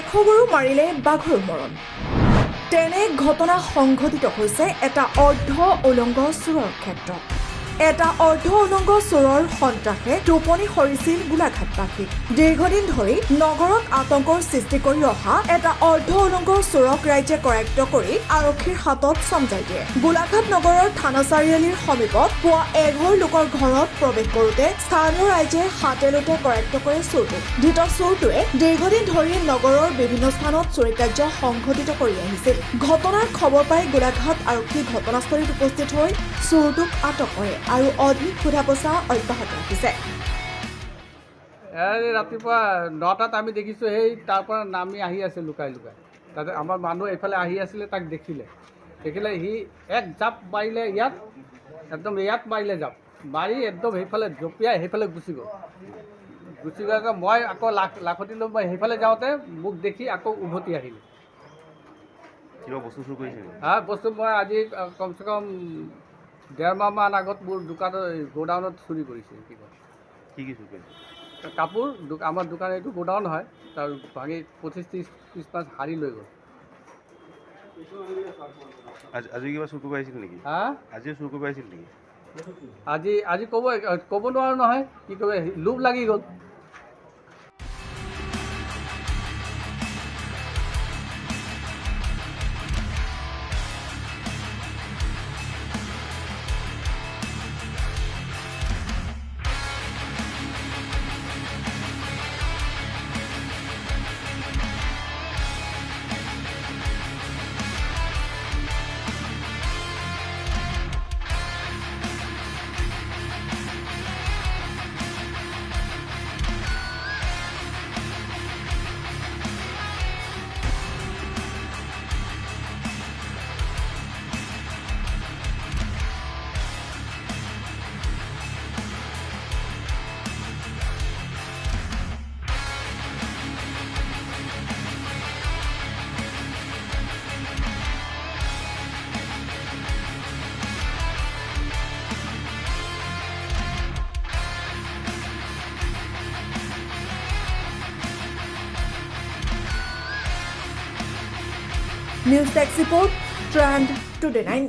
কেশগৰু মাৰিলে বাঘৰ মৰণ তেনে ঘটনা সংঘটিত হৈছে এটা অৰ্ধ উলংগ চোৰৰ ক্ষেত্ৰত এটা অৰ্ধ উলংগ চোৰৰ সন্ত্ৰাসে টোপনি সৰিছিল গোলাঘাটবাসীক দীৰ্ঘদিন ধৰি নগৰত আতংকৰ সৃষ্টি কৰি অহা এটা অৰ্ধ উলংগ চোৰক ৰাইজে কৰায়ত্ব কৰি আৰক্ষীৰ হাতত চমজাই দিয়ে গোলাঘাট নগৰৰ থানা চাৰিআলিৰ সমীপত পুৱা এঘৰ লোকৰ ঘৰত প্ৰৱেশ কৰোঁতে স্থানীয় ৰাইজে হাতেলোতে কৰায়ত্ব কৰে চোৰটোক ধৃত চোৰটোৱে দীৰ্ঘদিন ধৰি নগৰৰ বিভিন্ন স্থানত চুৰি কাৰ্য সংঘটিত কৰি আহিছিল ঘটনাৰ খবৰ পাই গোলাঘাট আৰক্ষী ঘটনাস্থলীত উপস্থিত হৈ চোৰটোক আটক কৰে আৰু অধিক সোধা পোছা অব্যাহত ৰাখিছে ৰাতিপুৱা 9টাত আমি দেখিছোঁ সেই তাৰ পৰা নামি আহি আছে লুকাই লুকাই তাতে আমাৰ মানুহ এইফালে আহি আছিলে তাক দেখিলে সি এক জাপ মাৰিলে ইয়াত মাৰিলে জাপ মাৰি একদম সেইফালে জঁপিয়াই সেইফালে গুচি গ'ল মই আকৌ লাখতি লৈ মই সেইফালে যাওঁতে মোক দেখি আকৌ উভতি আহিলোঁ কিবা বস্তু চুৰ কৰিছে বস্তু মই আজি কমচে কম 1.5 মাহমান আগত মোৰ দোকানত গোডাউনত চুৰি কৰিছে কিবা কি চুৰ কৰিছে কাপোৰ আমাৰ দোকান এইটো গোডাউন হয় তাৰ ভাঙি 25-30 পিছমান হাৰি লৈ গ'ল আজি কিবা চুৰ কৰিব আহিছিল নেকি আজিও চুৰ কৰিব আহিছিল নেকি আজি ক'ব নোৱাৰোঁ নহয় কি ক'ব লোভ লাগি গ'ল news desk report trend today 9